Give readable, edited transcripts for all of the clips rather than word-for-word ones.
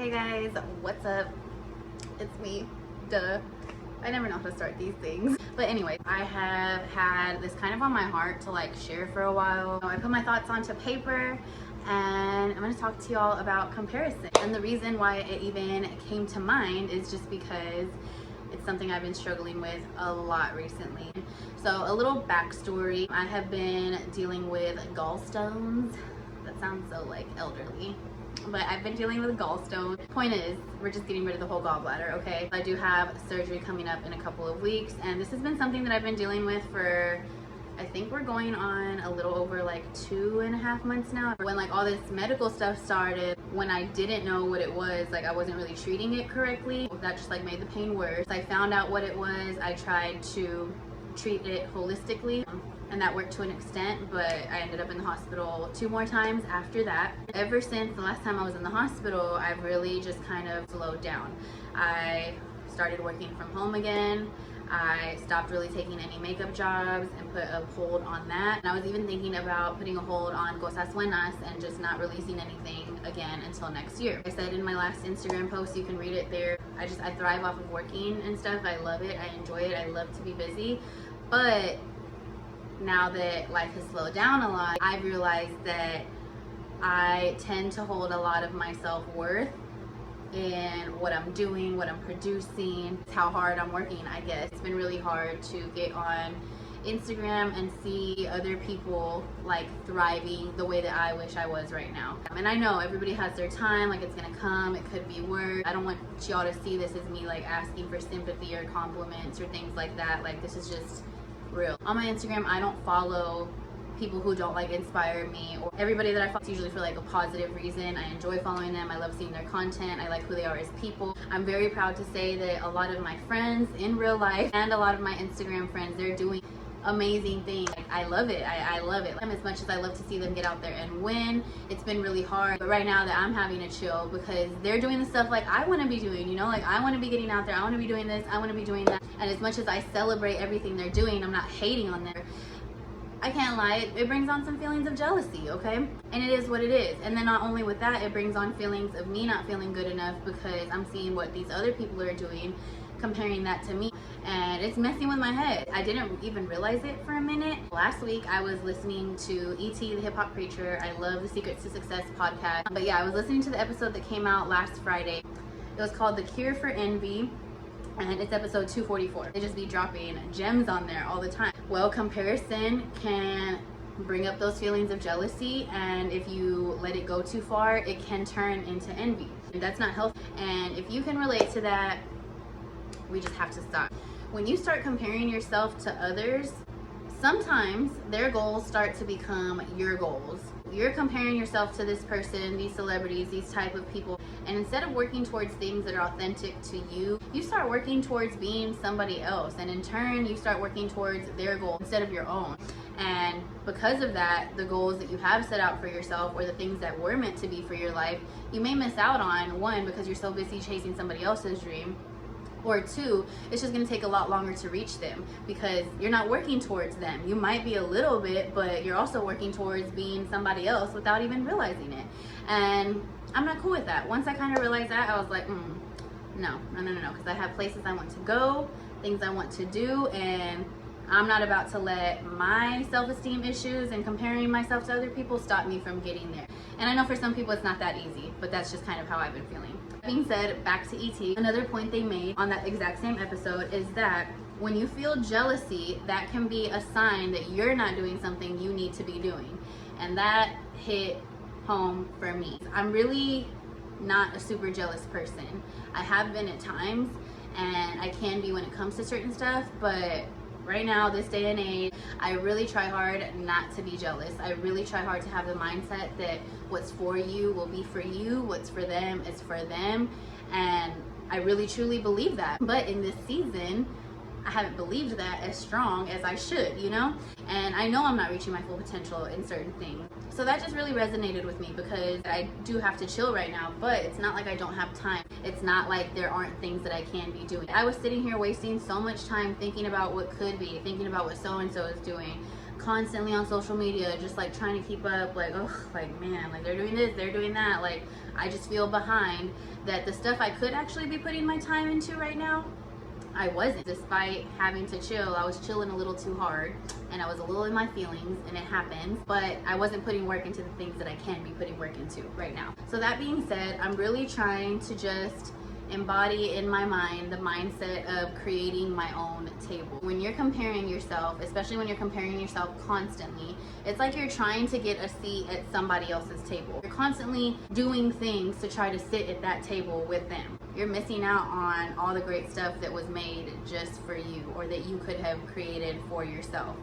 Hey guys, what's up? It's me, duh. I never know how to start these things. But anyway, I have had this kind of on my heart to like share for a while. I put my thoughts onto paper and I'm gonna talk to y'all about comparison. And the reason why it even came to mind is just because it's something I've been struggling with a lot recently. So a little backstory, I have been dealing with gallstones. That sounds so like elderly. But I've been dealing with gallstones. Point is, we're just getting rid of the whole gallbladder, okay? I do have surgery coming up in a couple of weeks, and this has been something that I've been dealing with for, I think we're going on a little over like 2.5 months now. When like all this medical stuff started, when I didn't know what it was, like I wasn't really treating it correctly, that just like made the pain worse. I found out what it was. I tried to treat it holistically, and that worked to an extent, but I ended up in the hospital 2 more times after that. Ever since the last time I was in the hospital, I've really just kind of slowed down. I started working from home again. I stopped really taking any makeup jobs and put a hold on that. And I was even thinking about putting a hold on Cosas Buenas and just not releasing anything again until next year. I said in my last Instagram post, you can read it there, I thrive off of working and stuff. I love it, I enjoy it, I love to be busy. But now that life has slowed down a lot, I've realized that I tend to hold a lot of my self-worth in what I'm doing, what I'm producing, how hard I'm working, I guess. It's been really hard to get on Instagram and see other people like thriving the way that I wish I was right now. And I know everybody has their time, like it's gonna come, it could be work. I don't want y'all to see this as me like asking for sympathy or compliments or things like that. Like this is just real. On my Instagram, I don't follow people who don't like inspire me, or everybody that I follow is usually for like a positive reason. I enjoy following them. I love seeing their content. I like who they are as people. I'm very proud to say that a lot of my friends in real life and a lot of my Instagram friends, they're doing amazing things. Like, I love it. I love it. As much as I love to see them get out there and win, it's been really hard. But right now that I'm having to chill because they're doing the stuff like I want to be doing, you know, like I want to be getting out there. I want to be doing this. I want to be doing that. And as much as I celebrate everything they're doing, I'm not hating on them. I can't lie, it brings on some feelings of jealousy, okay? And it is what it is. And then not only with that, it brings on feelings of me not feeling good enough because I'm seeing what these other people are doing, comparing that to me, and it's messing with my head. I didn't even realize it for a minute. Last week, I was listening to Igtv, the hip hop preacher. I love the Secrets to Success podcast. But yeah, I was listening to the episode that came out last Friday. It was called The Cure for Envy, and it's episode 244. They just be dropping gems on there all the time. Well, comparison can bring up those feelings of jealousy, and if you let it go too far, it can turn into envy. And that's not healthy. And if you can relate to that, we just have to stop. When you start comparing yourself to others, sometimes their goals start to become your goals. You're comparing yourself to this person, these celebrities, these type of people, and instead of working towards things that are authentic to you, you start working towards being somebody else, and in turn you start working towards their goal instead of your own. And because of that, the goals that you have set out for yourself, or the things that were meant to be for your life, you may miss out on. One, because you're so busy chasing somebody else's dream, or two, it's just going to take a lot longer to reach them because you're not working towards them. You might be a little bit, but you're also working towards being somebody else without even realizing it. And I'm not cool with that. Once I kind of realized that, I was like, no, because I have places I want to go, things I want to do, and I'm not about to let my self-esteem issues and comparing myself to other people stop me from getting there. And I know for some people it's not that easy, but that's just kind of how I've been feeling. That being said, back to ET, another point they made on that exact same episode is that when you feel jealousy, that can be a sign that you're not doing something you need to be doing. And that hit home for me. I'm really not a super jealous person. I have been at times, and I can be when it comes to certain stuff, but right now, this day and age, I really try hard not to be jealous. I really try hard to have the mindset that what's for you will be for you, what's for them is for them, and I really truly believe that. But in this season, I haven't believed that as strong as I should, you know? And I know I'm not reaching my full potential in certain things. So that just really resonated with me because I do have to chill right now, but it's not like I don't have time. It's not like there aren't things that I can be doing. I was sitting here wasting so much time thinking about what could be, thinking about what so-and-so is doing, constantly on social media, just like trying to keep up, like, oh, like, man, like they're doing this, they're doing that, like I just feel behind, that the stuff I could actually be putting my time into right now, I wasn't. Despite having to chill, I was chilling a little too hard and I was a little in my feelings, and it happens, but I wasn't putting work into the things that I can be putting work into right now. So that being said, I'm really trying to just embody in my mind the mindset of creating my own table. When you're comparing yourself, especially when you're comparing yourself constantly, it's like you're trying to get a seat at somebody else's table. You're constantly doing things to try to sit at that table with them. You're missing out on all the great stuff that was made just for you, or that you could have created for yourself.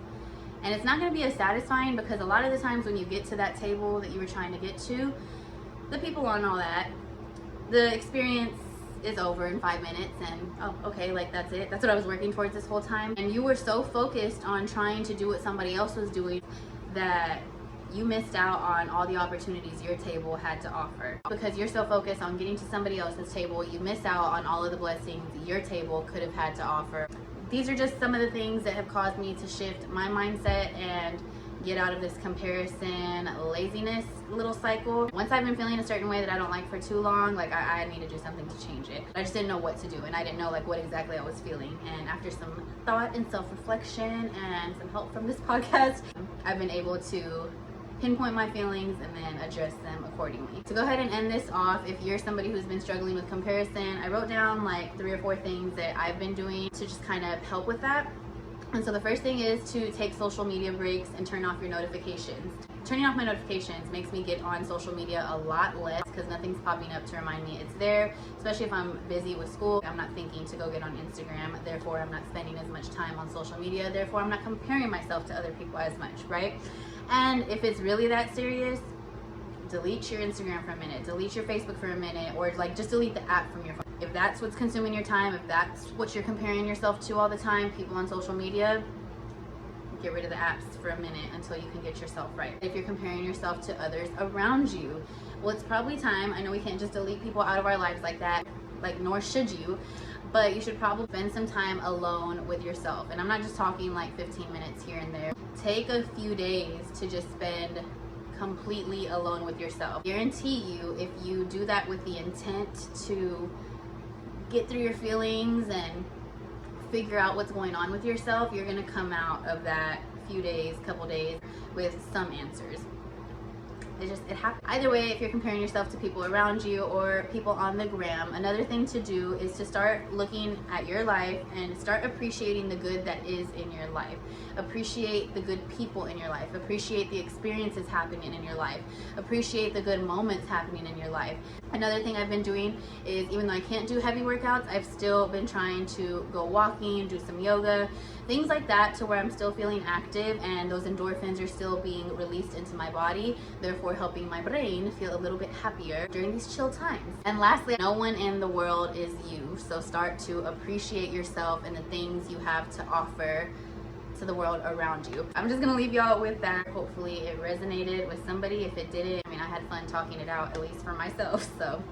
And it's not going to be as satisfying, because a lot of the times when you get to that table that you were trying to get to, the people on all that, the experience is over in 5 minutes, and oh, okay, like that's it. That's what I was working towards this whole time. And you were so focused on trying to do what somebody else was doing that you missed out on all the opportunities your table had to offer. Because you're so focused on getting to somebody else's table, you miss out on all of the blessings your table could have had to offer. These are just some of the things that have caused me to shift my mindset and get out of this comparison laziness little cycle. Once I've been feeling a certain way that I don't like for too long, like I need to do something to change it. I just didn't know what to do, and I didn't know like what exactly I was feeling. And after some thought and self-reflection and some help from this podcast, I've been able to pinpoint my feelings and then address them accordingly. To go ahead and end this off, if you're somebody who's been struggling with comparison, I wrote down like 3 or 4 things that I've been doing to just kind of help with that. And so the first thing is to take social media breaks and turn off your notifications. Turning off my notifications makes me get on social media a lot less, because nothing's popping up to remind me it's there, especially if I'm busy with school. I'm not thinking to go get on Instagram, therefore I'm not spending as much time on social media, therefore I'm not comparing myself to other people as much, right? And if it's really that serious, delete your Instagram for a minute, delete your Facebook for a minute, or like just delete the app from your phone. If that's what's consuming your time, if that's what you're comparing yourself to all the time, people on social media, get rid of the apps for a minute until you can get yourself right. If you're comparing yourself to others around you, well, it's probably time. I know we can't just delete people out of our lives like that, like nor should you, but you should probably spend some time alone with yourself. And I'm not just talking like 15 minutes here and there. Take a few days to just spend completely alone with yourself. Guarantee you, if you do that with the intent to get through your feelings and figure out what's going on with yourself, you're gonna come out of that few days, couple days with some answers. It happens. Either way, if you're comparing yourself to people around you or people on the gram, another thing to do is to start looking at your life and start appreciating the good that is in your life. Appreciate the good people in your life. Appreciate the experiences happening in your life. Appreciate the good moments happening in your life. Another thing I've been doing is, even though I can't do heavy workouts, I've still been trying to go walking, do some yoga, things like that, to where I'm still feeling active and those endorphins are still being released into my body, therefore helping my brain feel a little bit happier during these chill times. And lastly, no one in the world is you, so start to appreciate yourself and the things you have to offer to the world around you. I'm just gonna leave y'all with that. Hopefully it resonated with somebody. If it didn't, I mean, I had fun talking it out, at least for myself. So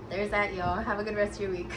there's that, y'all. Have a good rest of your week.